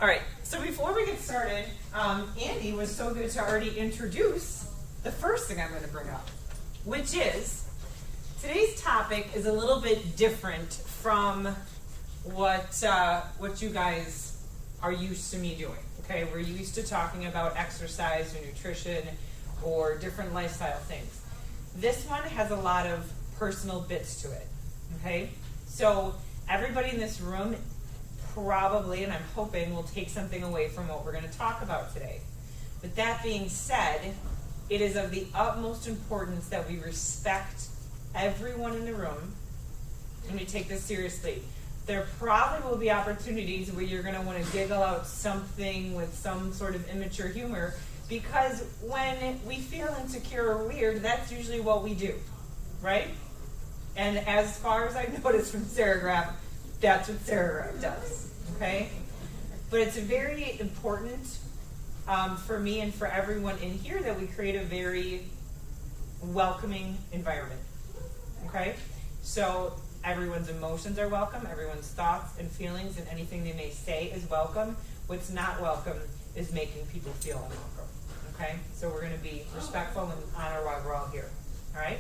All right, so before we get started, Andy was so good to already introduce the first thing I'm going to bring up, which is today's topic is a little bit different from what you guys are used to me doing. Okay, we're used to talking about exercise or nutrition or different lifestyle things. This one has a lot of personal bits to it. Okay, so everybody in this room probably, and I'm hoping, will take something away from what we're going to talk about today. With that being said, it is of the utmost importance that we respect everyone in the room and we take this seriously. There probably will be opportunities where you're going to want to giggle out something with some sort of immature humor, because when we feel insecure or weird, that's usually what we do, right? And as far as I've noticed from Sarah Graff, that's what Sarah Graff does, okay? But it's very important for me and for everyone in here that we create a very welcoming environment, okay? So everyone's emotions are welcome, everyone's thoughts and feelings and anything they may say is welcome. What's not welcome is making people feel unwelcome, okay? So we're going to be respectful and honor why we're all here, all right?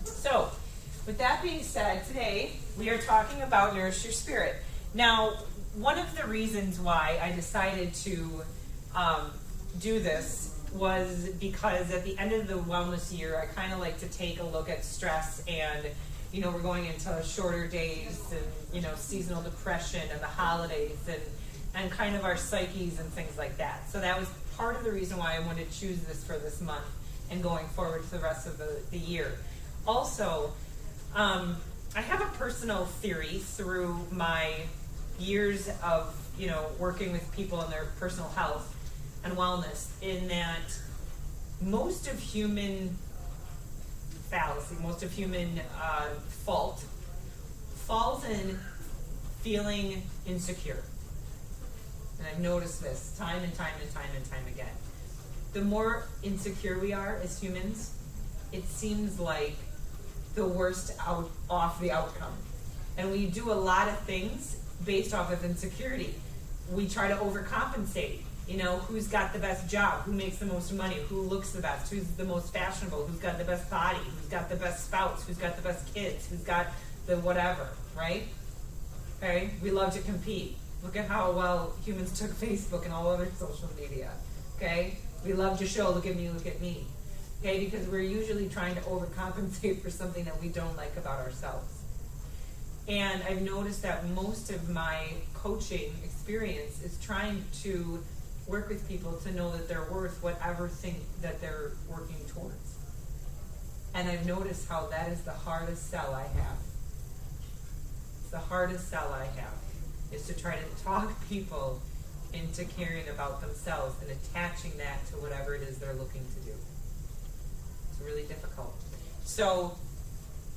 So with that being said, today we are talking about Nourish Your Spirit. Now, one of the reasons why I decided to do this was because at the end of the wellness year, I kind of like to take a look at stress, and we're going into shorter days and seasonal depression and the holidays and kind of our psyches and things like that. So that was part of the reason why I wanted to choose this for this month and going forward for the rest of the year. Also, I have a personal theory through my years of, working with people in their personal health and wellness, in that most of human fallacy, most of human fault falls in feeling insecure. And I've noticed this time and time and time and time again. The more insecure we are as humans, it seems like the worst off the outcome. And we do a lot of things based off of insecurity. We try to overcompensate. Who's got the best job, who makes the most money, who looks the best, who's the most fashionable, who's got the best body, who's got the best spouse, who's got the best kids, who's got the whatever, right? Okay, we love to compete. Look at how well humans took Facebook and all other social media. Okay, we love to show, look at me, okay, because we're usually trying to overcompensate for something that we don't like about ourselves. And I've noticed that most of my coaching experience is trying to work with people to know that they're worth whatever thing that they're working towards. And I've noticed how that is the hardest sell I have. It's the hardest sell I have, is to try to talk people into caring about themselves and attaching that to whatever it is they're looking to do. It's really difficult. So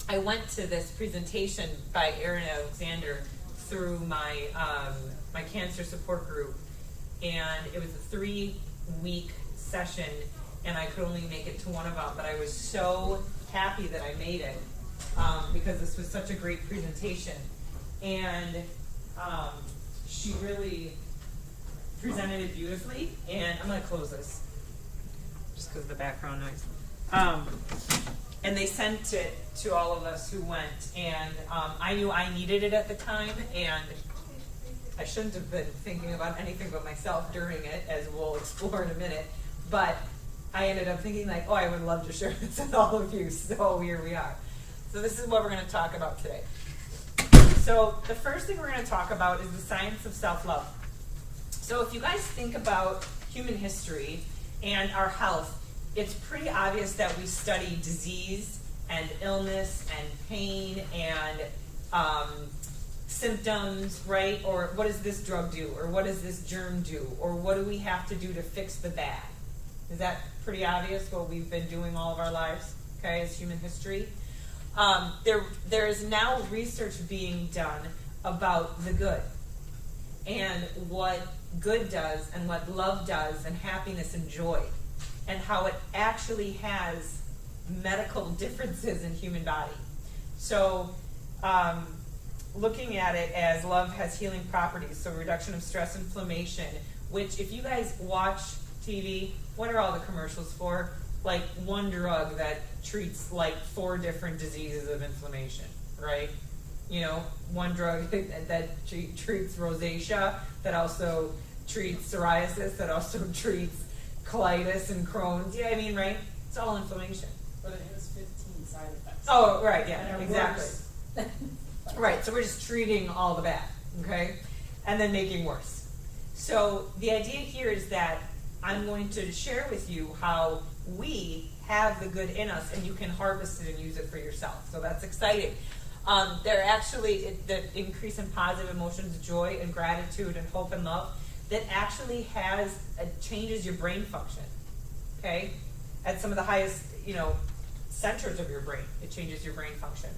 I went to this presentation by Erin Alexander through my my cancer support group, and it was a 3-week session, and I could only make it to one of them, but I was so happy that I made it because this was such a great presentation, and she really presented it beautifully. And I'm going to close this just because of the background noise. And they sent it to all of us who went, and I knew I needed it at the time, and I shouldn't have been thinking about anything but myself during it, as we'll explore in a minute, but I ended up thinking like, I would love to share this with all of you, so here we are. So this is what we're going to talk about today. So the first thing we're going to talk about is the science of self-love. So if you guys think about human history and our health, it's pretty obvious that we study disease and illness and pain and symptoms, right? Or what does this drug do? Or what does this germ do? Or what do we have to do to fix the bad? Is that pretty obvious what we've been doing all of our lives, okay, as human history? There is now research being done about the good and what good does and what love does and happiness and joy, and how it actually has medical differences in human body. So looking at it as love has healing properties, so reduction of stress, inflammation, which if you guys watch TV, what are all the commercials for? Like one drug that treats like 4 different diseases of inflammation, right? You know, one drug that treats rosacea, that also treats psoriasis, that also treats colitis and Crohn's. Yeah, I mean, right? It's all inflammation. But it has 15 side effects. Oh, right, yeah, And it exactly. works. Right, so we're just treating all the bad, okay? And then making worse. So the idea here is that I'm going to share with you how we have the good in us and you can harvest it and use it for yourself. So that's exciting. They're actually the increase in positive emotions, joy and gratitude and hope and love that actually changes your brain function, okay? At some of the highest, centers of your brain, it changes your brain function.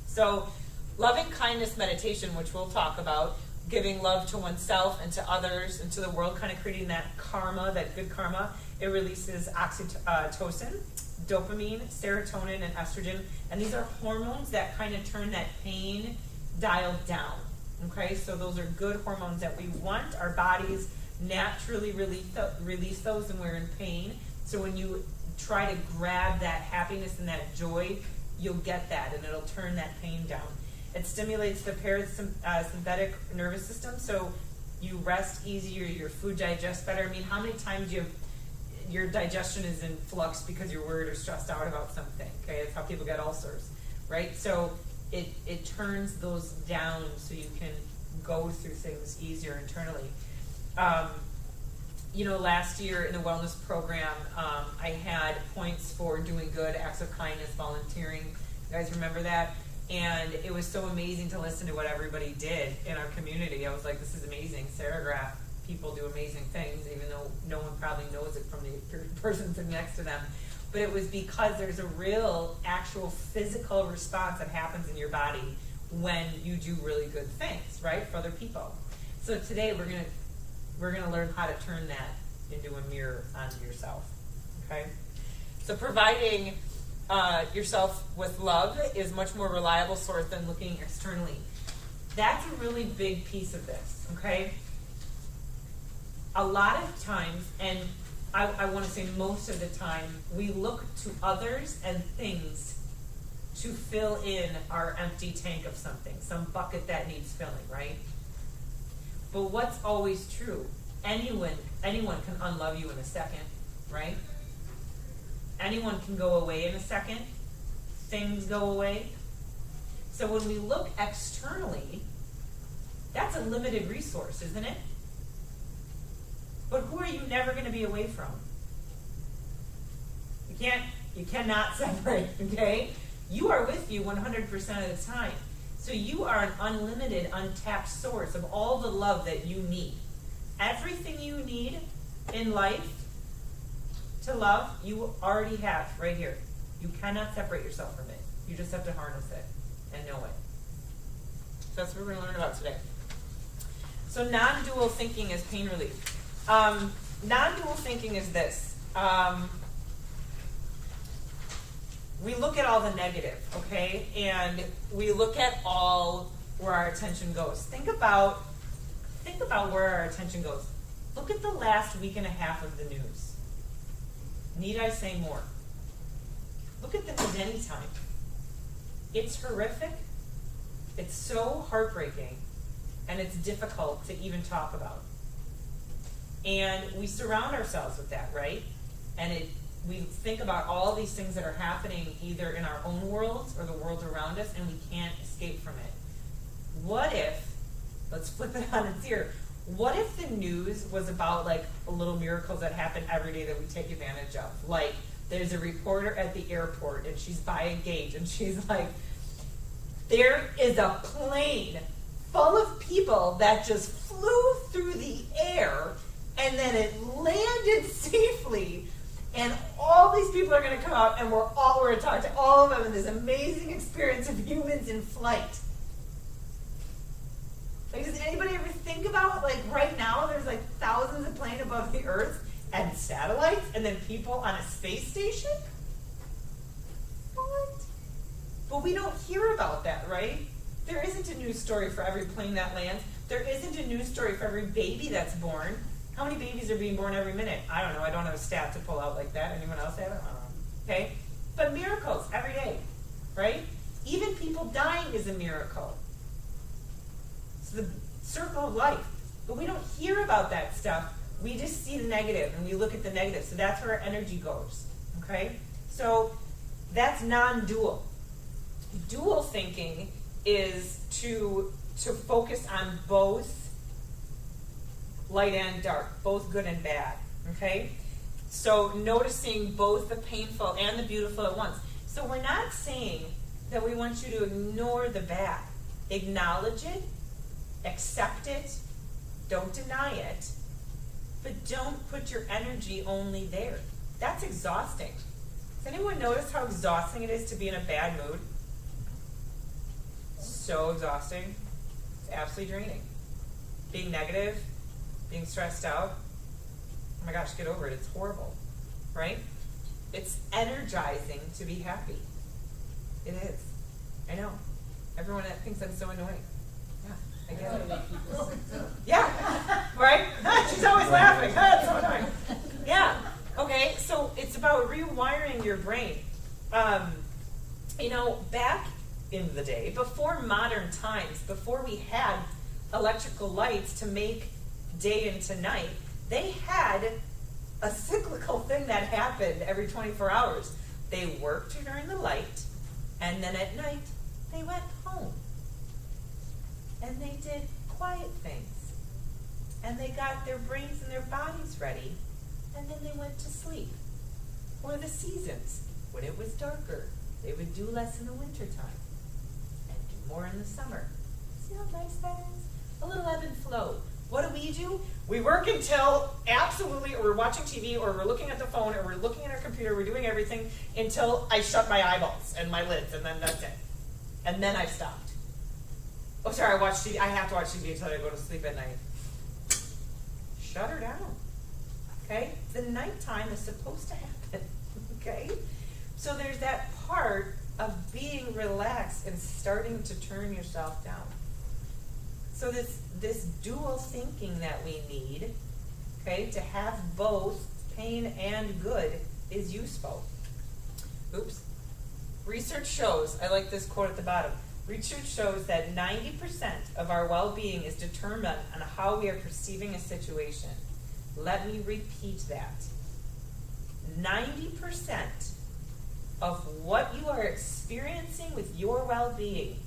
So loving kindness meditation, which we'll talk about, giving love to oneself and to others and to the world, kind of creating that karma, that good karma. It releases oxytocin, dopamine, serotonin, and estrogen. And these are hormones that kind of turn that pain dial down. Okay, so those are good hormones that we want. Our bodies naturally release those when we're in pain. So when you try to grab that happiness and that joy, you'll get that, and it'll turn that pain down. It stimulates the parasympathetic nervous system, so you rest easier, your food digests better. I mean, how many times your digestion is in flux because you're worried or stressed out about something? Okay, that's how people get ulcers, right? So it turns those down so you can go through things easier internally. Last year in the wellness program, I had points for doing good, acts of kindness, volunteering. You guys remember that? And it was so amazing to listen to what everybody did in our community. I was like, this is amazing. Serigraph people do amazing things, even though no one probably knows it from the person sitting next to them. But it was because there's a real, actual physical response that happens in your body when you do really good things, right, for other people. So today we're gonna learn how to turn that into a mirror onto yourself. Okay? So providing yourself with love is much more reliable source than looking externally. That's a really big piece of this, okay? A lot of times, and I want to say most of the time, we look to others and things to fill in our empty tank of something, some bucket that needs filling, right? But what's always true? Anyone can unlove you in a second, right? Anyone can go away in a second. Things go away. So when we look externally, that's a limited resource, isn't it? But who are you never going to be away from? You cannot separate, okay? You are with you 100% of the time. So you are an unlimited, untapped source of all the love that you need. Everything you need in life to love, you already have right here. You cannot separate yourself from it. You just have to harness it and know it. So that's what we're going to learn about today. So non-dual thinking is pain relief. Non-dual thinking is this. We look at all the negative, okay? And we look at all where our attention goes. Think about where our attention goes. Look at the last week and a half of the news. Need I say more? Look at the news anytime. It's horrific. It's so heartbreaking. And it's difficult to even talk about. And we surround ourselves with that, right? And we think about all these things that are happening either in our own worlds or the world around us, and we can't escape from it. What if, let's flip it on its ear, what if the news was about like little miracles that happen every day that we take advantage of? Like there's a reporter at the airport and she's by a gate and she's like, there is a plane full of people that just flew through the air and then it landed safely, and all these people are going to come out and we're going to talk to all of them in this amazing experience of humans in flight. Like, does anybody ever think about, like, right now there's like thousands of planes above the earth and satellites and then people on a space station? What? But we don't hear about that, right? There isn't a news story for every plane that lands. There isn't a news story for every baby that's born. How many babies are being born every minute? I don't know. I don't have a stat to pull out like that. Anyone else have it? I don't know. Okay? But miracles every day, right? Even people dying is a miracle. It's the circle of life. But we don't hear about that stuff. We just see the negative and we look at the negative. So that's where our energy goes. Okay? So that's non-dual. Dual thinking is to focus on both light and dark, both good and bad. Okay? So noticing both the painful and the beautiful at once. So we're not saying that we want you to ignore the bad. Acknowledge it, accept it, don't deny it, but don't put your energy only there. That's exhausting. Does anyone notice how exhausting it is to be in a bad mood? So exhausting. It's absolutely draining. Being negative, being stressed out. Oh my gosh, get over it. It's horrible, right? It's energizing to be happy. It is. I know. Everyone thinks I'm so annoying. Yeah, I get it. Yeah, right? She's always laughing. That's so annoying. Yeah. Okay, so it's about rewiring your brain. Back in the day, before modern times, before we had electrical lights to make day into night, they had a cyclical thing that happened every 24 hours. They worked during the light, and then at night, they went home. And they did quiet things. And they got their brains and their bodies ready, and then they went to sleep. Or the seasons, when it was darker, they would do less in the wintertime and do more in the summer. See how nice that is? A little ebb and flow. What do? We work until absolutely, or we're watching TV, or we're looking at the phone, or we're looking at our computer, we're doing everything until I shut my eyeballs and my lids, and then that's it. And then I've stopped. Oh, sorry, I watch TV. I have to watch TV until I go to sleep at night. Shut her down. Okay? The nighttime is supposed to happen. Okay? So there's that part of being relaxed and starting to turn yourself down. So this dual thinking that we need, okay, to have both pain and good is useful. Oops. Research shows, I like this quote at the bottom, research shows that 90% of our well-being is determined on how we are perceiving a situation. Let me repeat that. 90% of what you are experiencing with your well-being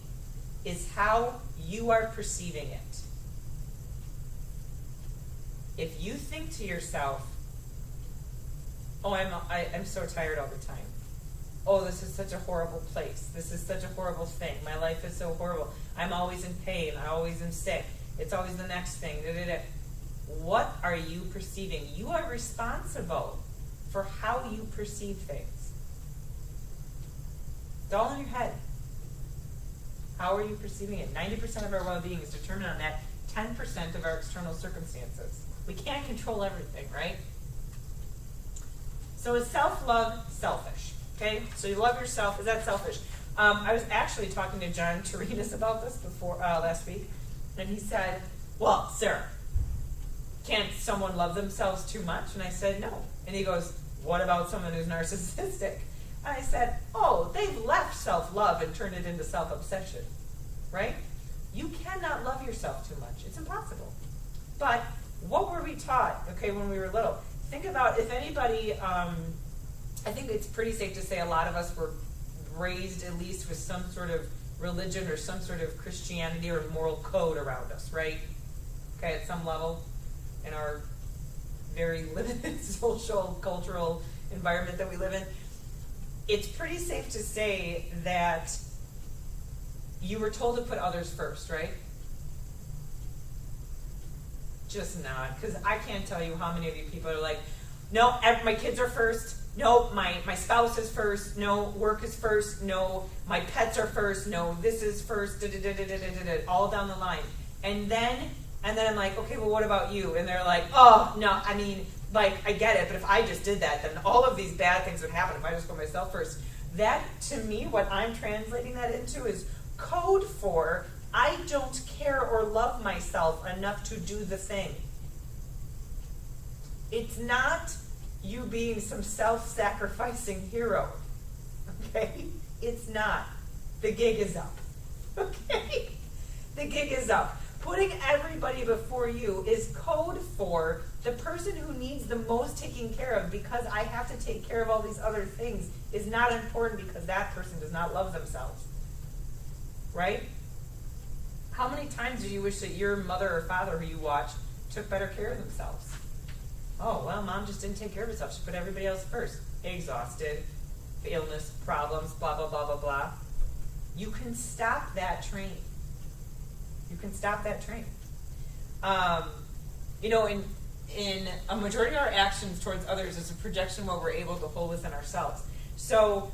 is how you are perceiving it. If you think to yourself, oh, I'm so tired all the time. Oh, this is such a horrible place. This is such a horrible thing. My life is so horrible. I'm always in pain. I always am sick. It's always the next thing. What are you perceiving? You are responsible for how you perceive things. It's all in your head. How are you perceiving it? 90% of our well-being is determined on that 10% of our external circumstances. We can't control everything, right? So is self-love selfish? Okay, so you love yourself. Is that selfish? I was actually talking to John Tarinas about this last week, and he said, well, Sarah, can't someone love themselves too much? And I said, no. And he goes, what about someone who's narcissistic? And I said, oh, they've left self-love and turned it into self-obsession, right? You cannot love yourself too much. It's impossible. But what were we taught, okay, when we were little? Think about if anybody, I think it's pretty safe to say a lot of us were raised at least with some sort of religion or some sort of Christianity or moral code around us, right? Okay, at some level in our very limited social, cultural environment that we live in. It's pretty safe to say that you were told to put others first, right? Just not, because I can't tell you how many of you people are like, no, my kids are first. No, my spouse is first. No, work is first. No, my pets are first. No, this is first. All down the line. And then I'm like, okay, well, what about you? And they're like, oh, no, I mean, like, I get it, but if I just did that, then all of these bad things would happen if I just put myself first. That, to me, what I'm translating that into is code for I don't care or love myself enough to do the thing. It's not you being some self-sacrificing hero. Okay? It's not. The gig is up. Okay? The gig is up. Putting everybody before you is code for the person who needs the most taken care of, because I have to take care of all these other things, is not important because that person does not love themselves. Right? How many times do you wish that your mother or father who you watch took better care of themselves? Oh, well, mom just didn't take care of herself. She put everybody else first. Exhausted, illness, problems, blah, blah, blah, blah, blah. You can stop that train. You can stop that train. In a majority of our actions towards others is a projection of what we're able to hold within ourselves. So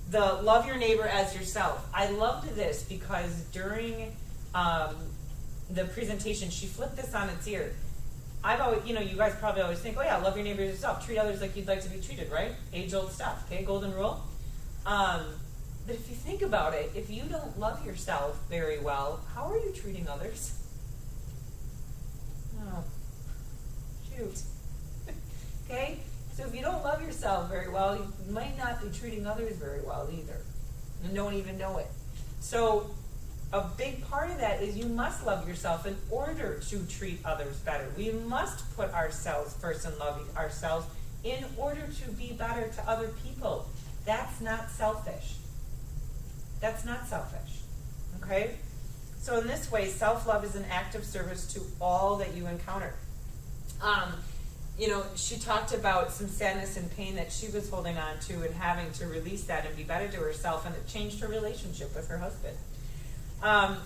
the love your neighbor as yourself. I loved this because during the presentation, she flipped this on its ear. I've always, you guys probably always think, oh yeah, love your neighbor as yourself. Treat others like you'd like to be treated, right? Age-old stuff, okay? Golden rule. But if you think about it, if you don't love yourself very well, how are you treating others? Oh, shoot. Okay? So if you don't love yourself very well, you might not be treating others very well either. And don't even know it. So a big part of that is you must love yourself in order to treat others better. We must put ourselves first and love ourselves in order to be better to other people. That's not selfish. That's not selfish. Okay? So in this way, self-love is an act of service to all that you encounter. She talked about some sadness and pain that she was holding on to and having to release that and be better to herself, and it changed her relationship with her husband.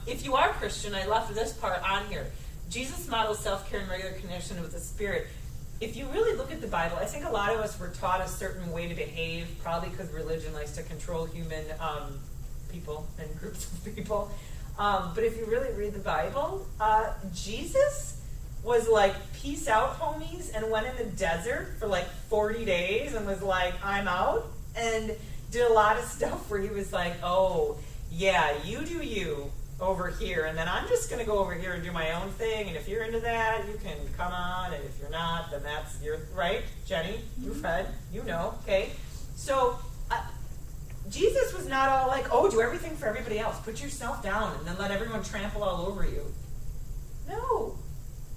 If you are Christian, I left this part on here. Jesus models self-care and regular connection with the Spirit. If you really look at the Bible, I think a lot of us were taught a certain way to behave, probably because religion likes to control human people and groups of people. But if you really read the Bible, Jesus was like, peace out, homies, and went in the desert for like 40 days and was like, I'm out, and did a lot of stuff where he was like, oh, yeah, you do you over here, and then I'm just going to go over here and do my own thing, and if you're into that, you can come on, and if you're not, then that's your, right? Jenny, you've read, okay? So, Jesus was not all like, oh, do everything for everybody else. Put yourself down and then let everyone trample all over you. No.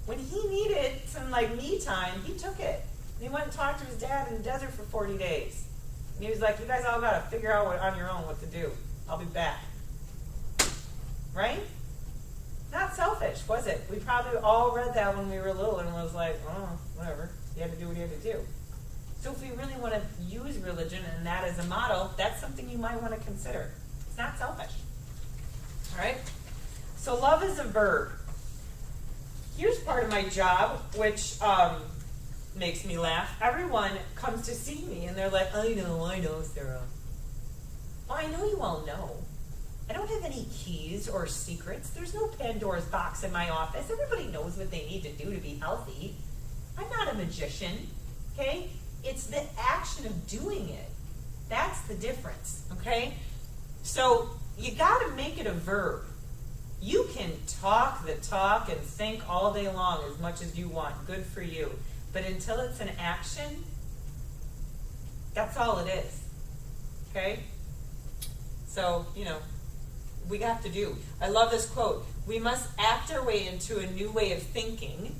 When he needed some me time, he took it. And he went and talked to his dad in the desert for 40 days. And he was like, you guys all got to figure out on your own what to do. I'll be back. Right? Not selfish, was it? We probably all read that when we were little and was like, oh, whatever. You had to do what you had to do. So if we really want to use religion and that as a model, that's something you might want to consider. It's not selfish. All right? So love is a verb. Here's part of my job, which makes me laugh. Everyone comes to see me and they're like, I know, Sarah. Well, I know you all know. I don't have any keys or secrets. There's no Pandora's box in my office. Everybody knows what they need to do to be healthy. I'm not a magician, okay? It's the action of doing it. That's the difference, okay? So you got to make it a verb. You can talk the talk and think all day long as much as you want. Good for you. But until it's an action, that's all it is, okay? So, we have to do. I love this quote. We must act our way into a new way of thinking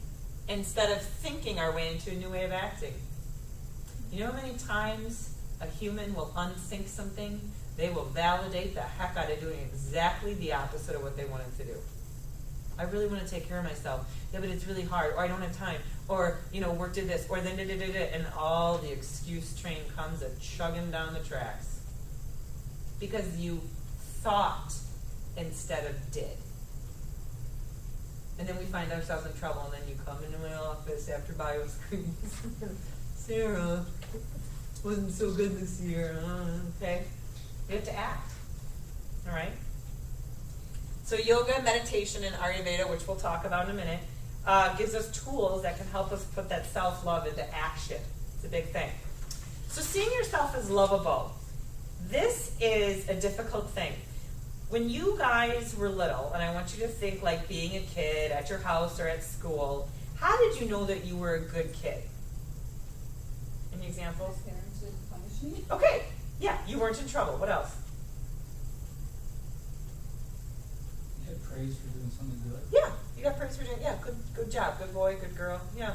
instead of thinking our way into a new way of acting. You know how many times a human will unthink something? They will validate the heck out of doing exactly the opposite of what they wanted to do. I really want to take care of myself. Yeah, but it's really hard. Or I don't have time. Or, work did this. Or then and all the excuse train comes a chugging down the tracks. Because you thought instead of did. And then we find ourselves in trouble, and then you come into my office after bio screens. Sarah, wasn't so good this year. Okay? We have to act. All right? So yoga, meditation, and Ayurveda, which we'll talk about in a minute, gives us tools that can help us put that self-love into action. It's a big thing. So seeing yourself as lovable. This is a difficult thing. when you guys were little, and I want you to think like being a kid at your house or at school, how did you know that you were a good kid? Any examples? My parents didn't punish me. Okay, yeah, you weren't in trouble. What else? You get praise for doing something good. Yeah, you got praise for doing. Yeah, good job, good boy, good girl. Yeah,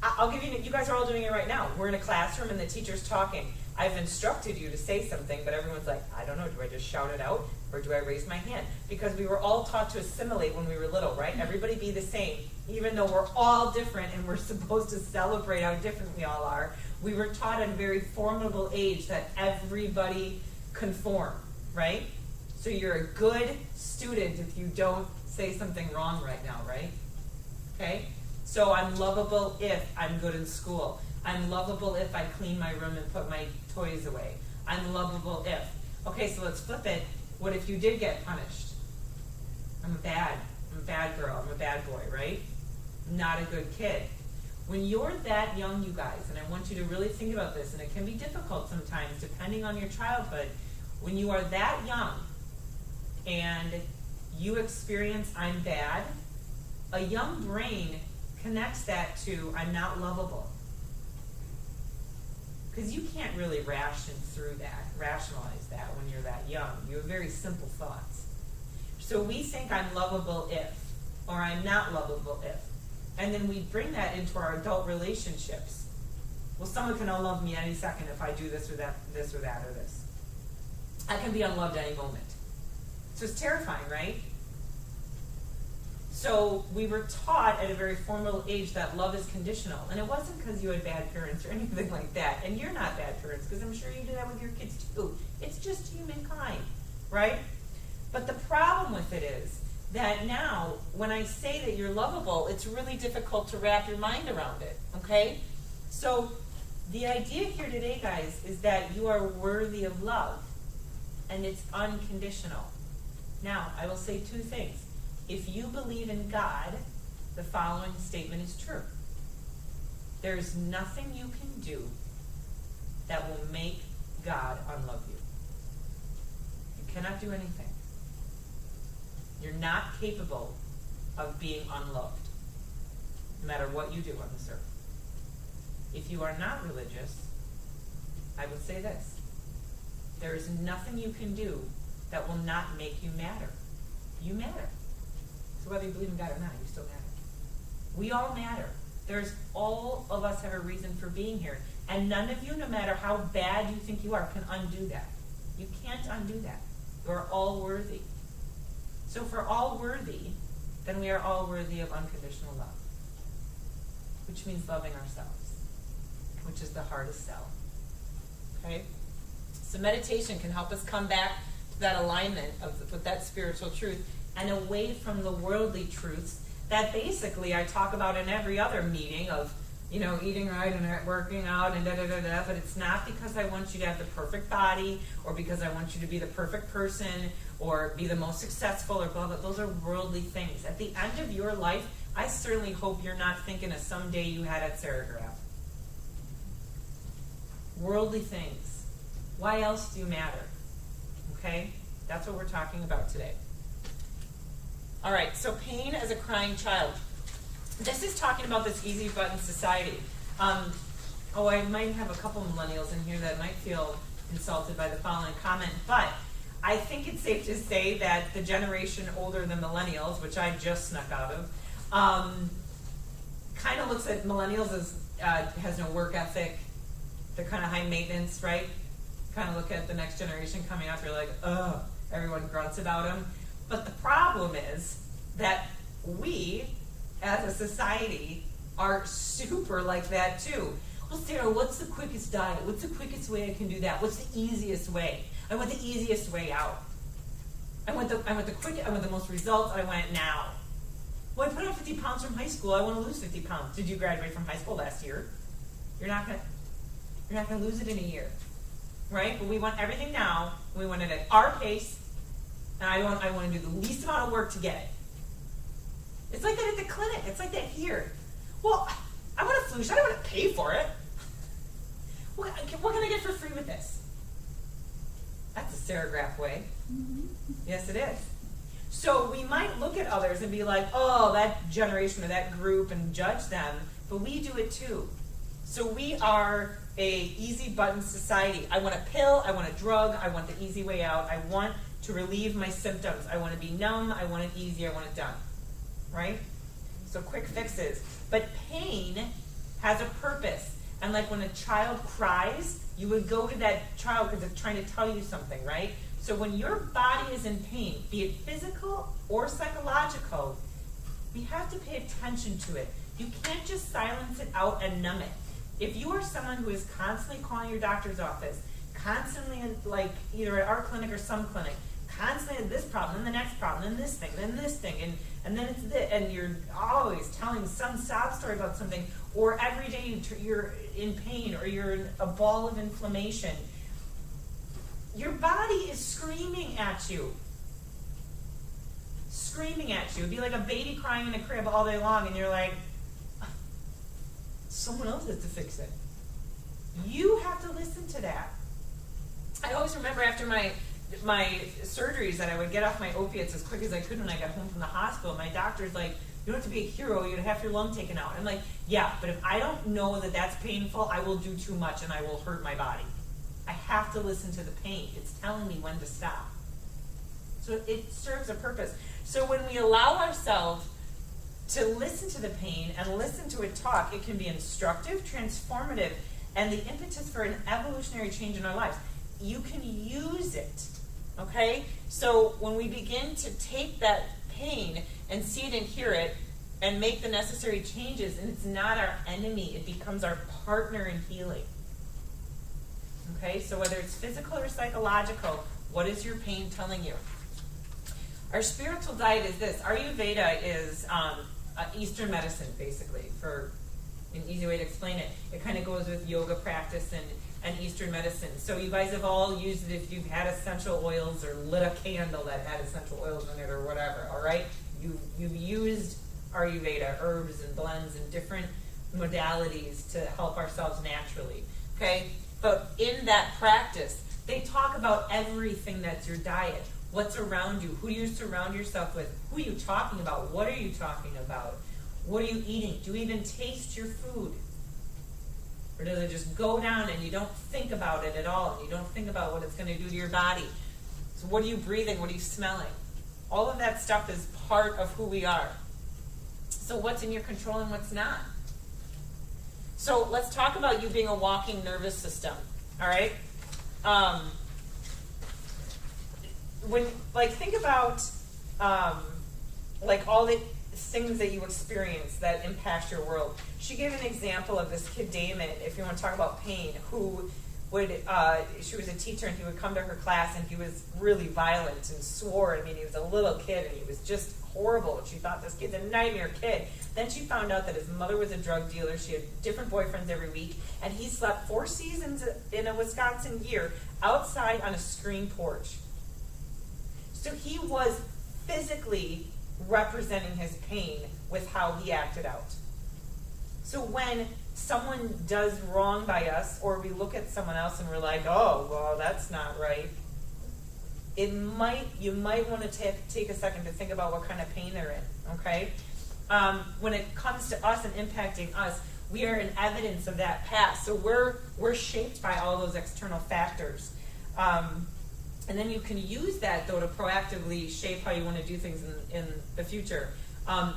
I'll give you. You guys are all doing it right now. We're in a classroom and the teacher's talking. I've instructed you to say something, but everyone's like, I don't know. Do I just shout it out or do I raise my hand? Because we were all taught to assimilate when we were little, right? Everybody be the same, even though we're all different and we're supposed to celebrate how different we all are. We were taught at a very formidable age that everybody conform, right? So you're a good student if you don't say something wrong right now, right? Okay? So I'm lovable if I'm good in school. I'm lovable if I clean my room and put my toys away. I'm lovable if. Okay, so let's flip it. What if you did get punished? I'm a bad girl. I'm a bad boy, right? Not a good kid. When you're that young, you guys, and I want you to really think about this, and it can be difficult sometimes depending on your childhood. When you are that young and you experience I'm bad, a young brain connects that to I'm not lovable. Because you can't really rationalize that when you're that young. You have very simple thoughts. So we think I'm lovable if, or I'm not lovable if. And then we bring that into our adult relationships. Well, someone can unlove me any second if I do this or that, or this. I can be unloved any moment. So it's terrifying, right? So we were taught at a very formidable age that love is conditional. And it wasn't because you had bad parents or anything like that. And you're not bad parents, because I'm sure you do that with your kids too. It's just humankind, right? But the problem with it is that now, when I say that you're lovable, it's really difficult to wrap your mind around it, okay? So the idea here today, guys, is that you are worthy of love, and it's unconditional. Now, I will say two things. If you believe in God, the following statement is true. There's nothing you can do that will make God unlove you. You cannot do anything. You're not capable of being unloved, no matter what you do on this earth. If you are not religious, I would say this. There is nothing you can do that will not make you matter. You matter. So whether you believe in God or not, you still matter. We all matter. All of us have a reason for being here. And none of you, no matter how bad you think you are, can undo that. You can't undo that. You are all worthy. So if we're all worthy, then we are all worthy of unconditional love, which means loving ourselves, which is the hardest sell. Okay? So meditation can help us come back to that alignment with that spiritual truth and away from the worldly truths that basically I talk about in every other meeting of, eating right and working out and da-da-da-da, but it's not because I want you to have the perfect body or because I want you to be the perfect person or be the most successful or blah, blah. Those are worldly things. At the end of your life, I certainly hope you're not thinking of someday you had at Sarograph. Worldly things. Why else do you matter? Okay? That's what we're talking about today. All right, so pain as a crying child. This is talking about this easy button society. I might have a couple millennials in here that might feel insulted by the following comment, but I think it's safe to say that the generation older than millennials, which I just snuck out of, kind of looks at millennials as has no work ethic. They're kind of high maintenance, right? Kind of look at the next generation coming up, you're like, ugh, everyone grunts about them. But the problem is that we, as a society, are super like that too. Well, Sarah, what's the quickest diet? What's the quickest way I can do that? What's the easiest way? I want the easiest way out. I want the most results. I want it now. Well, I put on 50 pounds from high school. I want to lose 50 pounds. Did you graduate from high school last year? You're not gonna lose it in a year, right? But we want everything now. We want it at our pace. And I want to do the least amount of work to get it. It's like that at the clinic. It's like that here. Well, I want a flu shot. I don't want to pay for it. What can I get for free with this? That's a serigraph way. Yes, it is. So we might look at others and be like, oh, that generation or that group, and judge them, but we do it too. So we are a easy button society. I want a pill, I want a drug, I want the easy way out, I want to relieve my symptoms, I want to be numb, I want it easy, I want it done. Right? So quick fixes. But pain has a purpose. And like when a child cries, you would go to that child because it's trying to tell you something, right? So when your body is in pain, be it physical or psychological, we have to pay attention to it. You can't just silence it out and numb it. If you are someone who is constantly calling your doctor's office, constantly in, like either at our clinic or some clinic, constantly in this problem, then the next problem, then this thing, and then it's this, and you're always telling some sob story about something, or every day you're in pain or you're in a ball of inflammation, your body is screaming at you. Screaming at you. It'd be like a baby crying in a crib all day long, and you're like, someone else has to fix it. You have to listen to that. I always remember after my surgeries that I would get off my opiates as quick as I could when I got home from the hospital. My doctor's like, you don't have to be a hero, you're going to have your lung taken out. I'm like, yeah, but if I don't know that that's painful, I will do too much and I will hurt my body. I have to listen to the pain. It's telling me when to stop. So it serves a purpose. So when we allow ourselves to listen to the pain and listen to it talk, it can be instructive, transformative, and the impetus for an evolutionary change in our lives. You can use it, okay? So when we begin to take that pain and see it and hear it and make the necessary changes, and it's not our enemy, it becomes our partner in healing. Okay, so whether it's physical or psychological, what is your pain telling you? Our spiritual diet is this. Ayurveda is Eastern medicine, basically, for an easy way to explain it. It kind of goes with yoga practice and Eastern medicine. So you guys have all used it if you've had essential oils or lit a candle that had essential oils in it or whatever, all right? You've used Ayurveda, herbs and blends and different modalities to help ourselves naturally, okay? But in that practice, they talk about everything that's your diet. What's around you? Who do you surround yourself with? Who are you talking about? What are you talking about? What are you eating? Do you even taste your food? Or does it just go down and you don't think about it at all? And you don't think about what it's going to do to your body? So what are you breathing? What are you smelling? All of that stuff is part of who we are. So what's in your control and what's not? So let's talk about you being a walking nervous system, all right? Think about all the things that you experience that impact your world. She gave an example of this kid Damon, if you want to talk about pain, who would she was a teacher and he would come to her class and he was really violent and swore. I mean, he was a little kid and he was just horrible. She thought this kid's a nightmare kid. Then she found out that his mother was a drug dealer. She had different boyfriends every week, and he slept 4 seasons in a Wisconsin year outside on a screen porch. So he was physically representing his pain with how he acted out. So when someone does wrong by us, or we look at someone else and we're like, oh, well, that's not right, you might want to take a second to think about what kind of pain they're in, okay? When it comes to us and impacting us, we are an evidence of that past. So we're shaped by all those external factors. And then you can use that, though, to proactively shape how you want to do things in the future.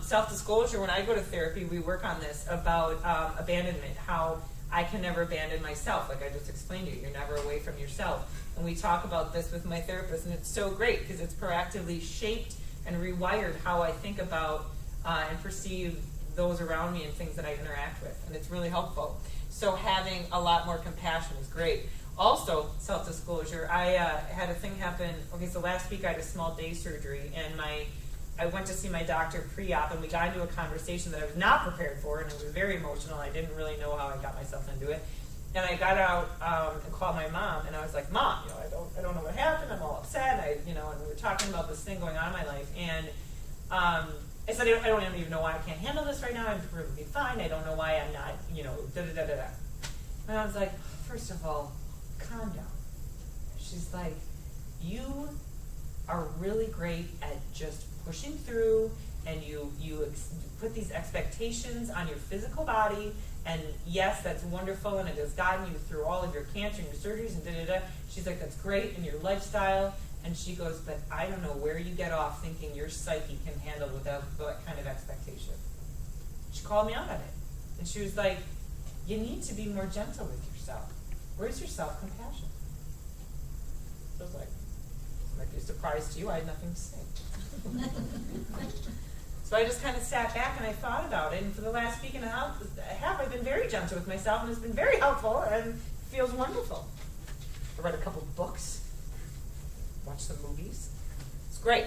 Self-disclosure, when I go to therapy, we work on this about abandonment, how I can never abandon myself. Like I just explained to you, you're never away from yourself. And we talk about this with my therapist, and it's so great because it's proactively shaped and rewired how I think about and perceive those around me and things that I interact with. And it's really helpful. So having a lot more compassion is great. Also, self-disclosure, I had a thing happen. Okay, so last week I had a small day surgery, and I went to see my doctor pre-op, and we got into a conversation that I was not prepared for, and it was very emotional. I didn't really know how I got myself into it. And I got out and called my mom, and I was like, Mom, I don't know what happened. I'm all upset. And we were talking about this thing going on in my life, and I said, I don't even know why I can't handle this right now. I'm perfectly fine. I don't know why I'm not, da-da-da-da-da. And I was like, first of all, calm down. She's like, You are really great at just pushing through, and you put these expectations on your physical body, and yes, that's wonderful, and it has gotten you through all of your cancer and your surgeries and da-da-da. She's like, that's great in your lifestyle. And she goes, but I don't know where you get off thinking your psyche can handle without that kind of expectation. She called me out on it. And she was like, you need to be more gentle with yourself. Where's your self-compassion? So I was like, this might be a surprise to you. I had nothing to say. So I just kind of sat back and I thought about it. And for the last week and a half, I've been very gentle with myself, and it's been very helpful and feels wonderful. I read a couple of books. Watch some movies. It's great.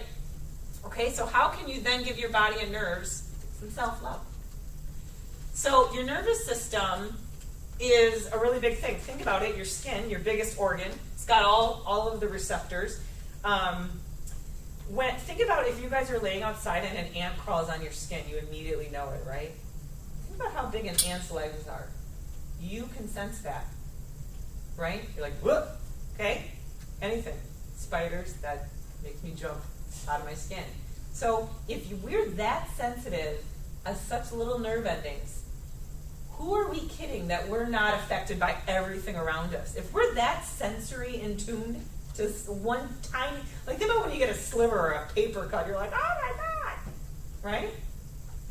Okay, so how can you then give your body and nerves some self-love? So your nervous system is a really big thing. Think about it. Your skin, your biggest organ, it's got all of the receptors. Think about if you guys are laying outside and an ant crawls on your skin, you immediately know it, right? Think about how big an ant's legs are. You can sense that, right? You're like, whoop, okay? Anything. Spiders, that makes me jump out of my skin. So if we're that sensitive as such little nerve endings, who are we kidding that we're not affected by everything around us? If we're that sensory in tuned to one tiny, like think about when you get a sliver or a paper cut, you're like, oh my God, right?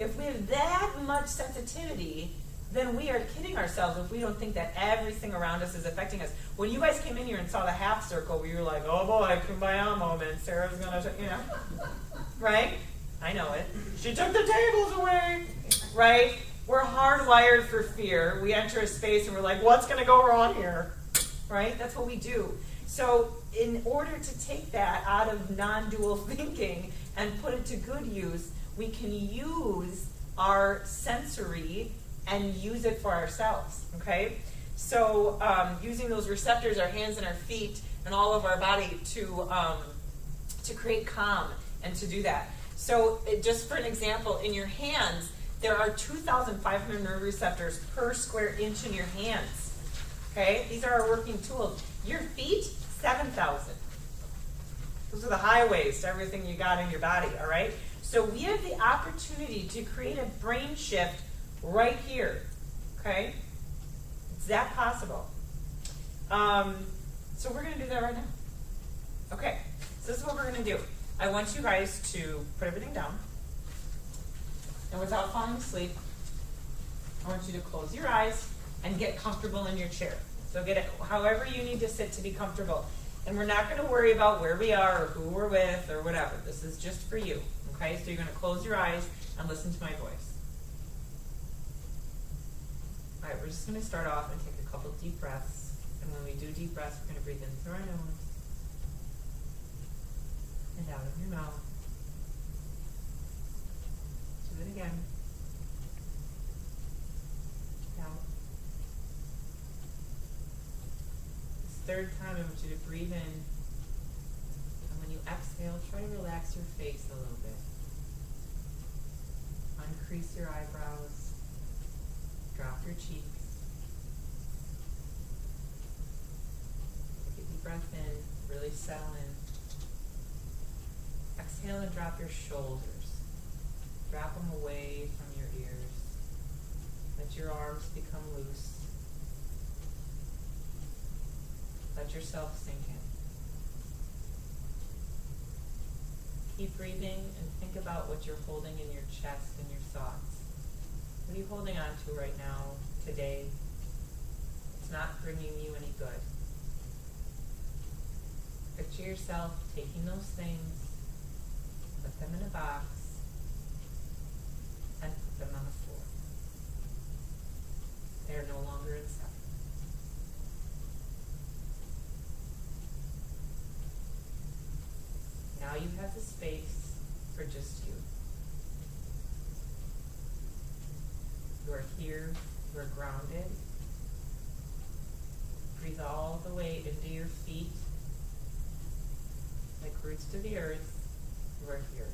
If we have that much sensitivity, then we are kidding ourselves if we don't think that everything around us is affecting us. When you guys came in here and saw the half circle, we were like, oh boy, kumbaya moment, Sarah's gonna, right? I know it. She took the tables away, right? We're hardwired for fear. We enter a space and we're like, what's gonna go wrong here, right? That's what we do. So in order to take that out of non-dual thinking and put it to good use, we can use our sensory and use it for ourselves, okay? So using those receptors, our hands and our feet and all of our body to create calm and to do that. So just for an example, in your hands, there are 2,500 nerve receptors per square inch in your hands, okay? These are our working tools. Your feet, 7,000. Those are the highways to everything you got in your body, all right? So we have the opportunity to create a brain shift right here, okay? Is that possible? So we're going to do that right now. Okay, so this is what we're going to do. I want you guys to put everything down. And without falling asleep, I want you to close your eyes and get comfortable in your chair. So get it however you need to sit to be comfortable. And we're not going to worry about where we are or who we're with or whatever. This is just for you, okay? So you're going to close your eyes and listen to my voice. All right, we're just going to start off and take a couple deep breaths. And when we do deep breaths, we're going to breathe in through our nose and out of your mouth. Do it again. Out. This third time, I want you to breathe in. And when you exhale, try to relax your face a little bit. Uncrease your eyebrows. Drop your cheeks. Take a deep breath in, really settle in. Exhale and drop your shoulders. Drop them away from your ears. Let your arms become loose. Let yourself sink in. Keep breathing and think about what you're holding in your chest and your thoughts. What are you holding on to right now, today? It's not bringing you any good. Picture yourself taking those things, put them in a box, and put them on the floor. They are no longer inside. Now you have the space for just you. You are here, you are grounded. Breathe all the way into your feet, like roots to the earth. You are here.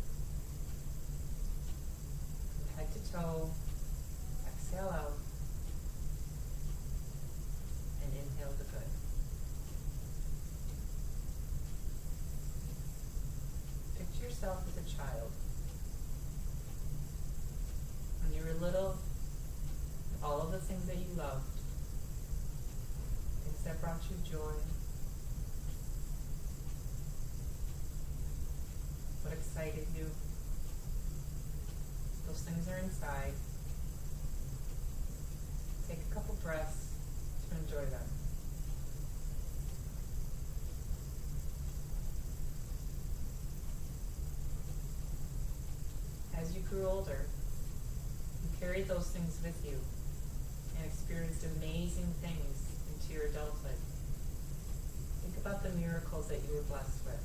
From head to toe, exhale out, and inhale the good. yourself as a child. When you were little, all of the things that you loved, things that brought you joy, what excited you, those things are inside. Take a couple breaths to enjoy them. As you grew older, you carried those things with you and experienced amazing things into your adulthood. Think about the miracles that you were blessed with,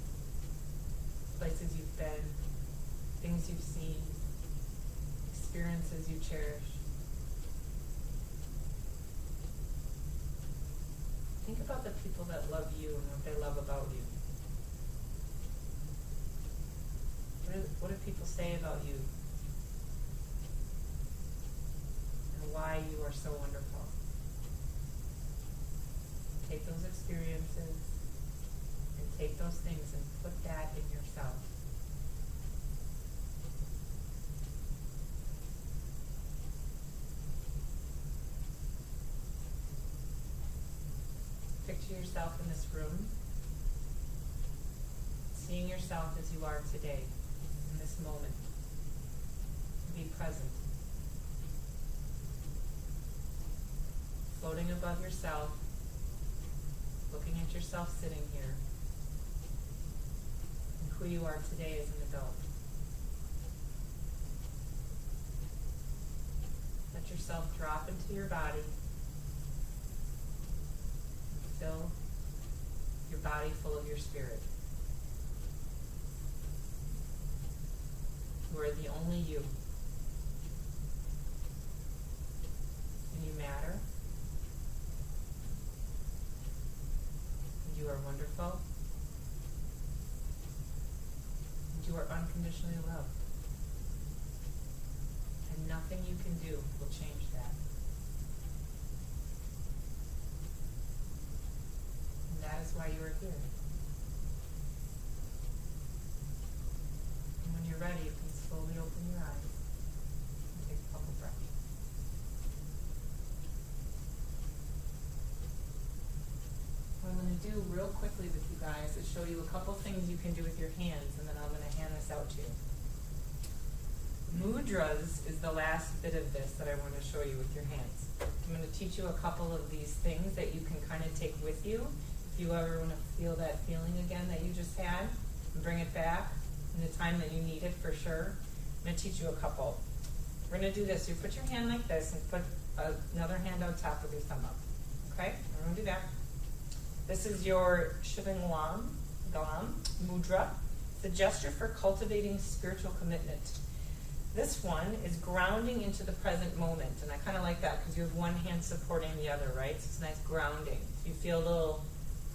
places you've been, things you've seen, experiences you cherish. Think about the people that love you and what they love about you. What do people say about you? And why you are so wonderful. Take those experiences and take those things and put that in yourself. Picture yourself in this room, seeing yourself as you are today, in this moment. Be present. Floating above yourself, looking at yourself sitting here, and who you are today as an adult. Let yourself drop into your body. Fill your body full of your spirit. You are the only you. And you matter. And you are wonderful. And you are unconditionally loved. And nothing you can do will change that. That is why you are here. And when you're ready, you can slowly open your eyes and take a couple breaths. What I'm going to do real quickly with you guys is show you a couple things you can do with your hands, and then I'm going to hand this out to you. Mudras is the last bit of this that I want to show you with your hands. I'm going to teach you a couple of these things that you can kind of take with you. If you ever want to feel that feeling again that you just had, and bring it back in the time that you need it for sure. I'm going to teach you a couple. We're going to do this. You put your hand like this and put another hand on top with your thumb up. Okay? We're going to do that. This is your Shivangalam mudra. It's a gesture for cultivating spiritual commitment. This one is grounding into the present moment, and I kind of like that because you have one hand supporting the other, right? So it's nice grounding. If you feel a little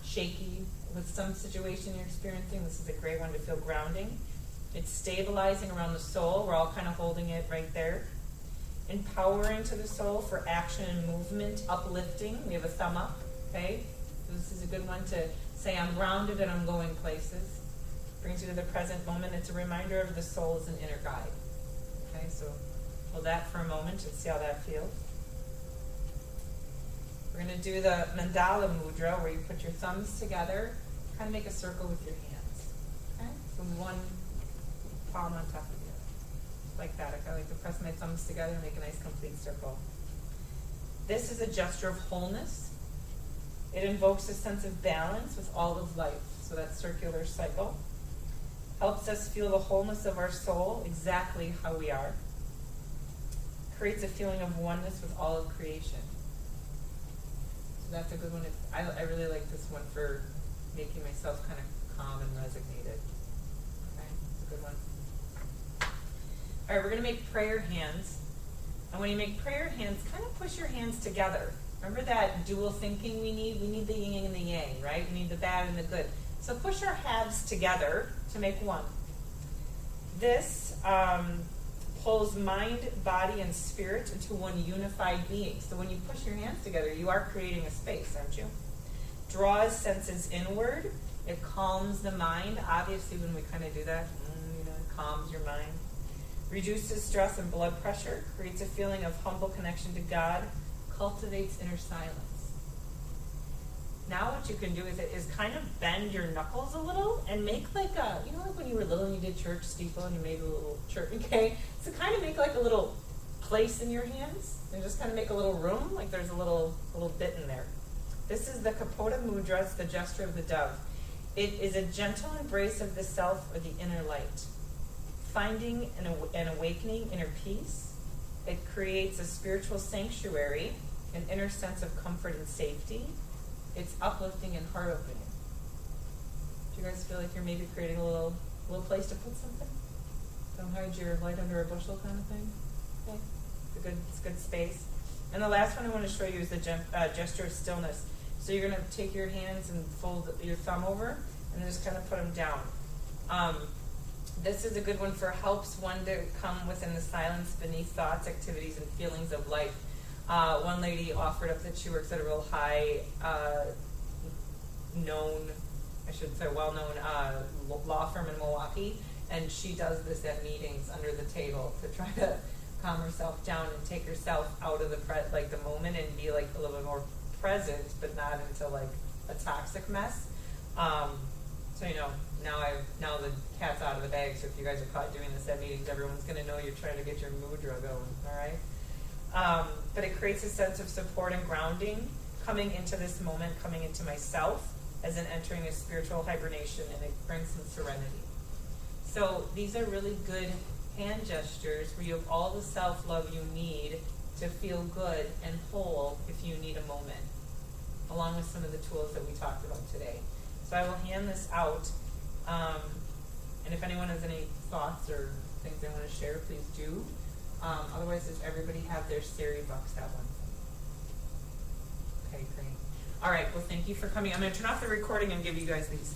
shaky with some situation you're experiencing, this is a great one to feel grounding. It's stabilizing around the soul. We're all kind of holding it right there. Empowering to the soul for action and movement, uplifting. We have a thumb up, okay? This is a good one to say, I'm grounded and I'm going places. Brings you to the present moment. It's a reminder of the soul as an inner guide. Okay, so hold that for a moment and see how that feels. We're going to do the mandala mudra, where you put your thumbs together, kind of make a circle with your hands. Okay, so one palm on top of the other, like that. I like to press my thumbs together and make a nice complete circle. This is a gesture of wholeness. It invokes a sense of balance with all of life. So that circular cycle helps us feel the wholeness of our soul exactly how we are. Creates a feeling of oneness with all of creation. So that's a good one. I really like this one for making myself kind of calm and resignated. Okay, it's a good one. All right, we're going to make prayer hands. And when you make prayer hands, kind of push your hands together. Remember that dual thinking we need? We need the yin and the yang, right? We need the bad and the good. So push our halves together to make one. This pulls mind, body, and spirit into one unified being. So when you push your hands together, you are creating a space, aren't you? Draws senses inward. It calms the mind. Obviously, when we kind of do that, calms your mind. Reduces stress and blood pressure, creates a feeling of humble connection to God, cultivates inner silence. Now what you can do is kind of bend your knuckles a little and make like a, you know, like when you were little and you did church steeple and you made a little church, okay? So kind of make like a little place in your hands and just kind of make a little room, like there's a little bit in there. This is the Kapota Mudra, it's the gesture of the dove. It is a gentle embrace of the self or the inner light. Finding and awakening inner peace. It creates a spiritual sanctuary, an inner sense of comfort and safety. It's uplifting and heart opening. Do you guys feel like you're maybe creating a little place to put something? Don't hide your light under a bushel kind of thing? Okay. It's a good space. And the last one I want to show you is the gesture of stillness. So you're going to take your hands and fold your thumb over and then just kind of put them down. This is a good one for helps one to come within the silence beneath thoughts, activities, and feelings of life. One lady offered up that she works at a real high well-known law firm in Milwaukee, and she does this at meetings under the table to try to calm herself down and take herself out of the moment and be like a little bit more present, but not into like a toxic mess. So you know, now the cat's out of the bag. So if you guys are caught doing this at meetings, everyone's going to know you're trying to get your mudra going. All right. But it creates a sense of support and grounding, coming into this moment, coming into myself, as in entering a spiritual hibernation, and it brings some serenity. So these are really good hand gestures where you have all the self-love you need to feel good and whole if you need a moment, along with some of the tools that we talked about today. So I will hand this out, and if anyone has any thoughts or things they want to share, please do. Otherwise, does everybody have their Siri Bucks that one? Okay, great. All right, well, thank you for coming. I'm going to turn off the recording and give you guys these.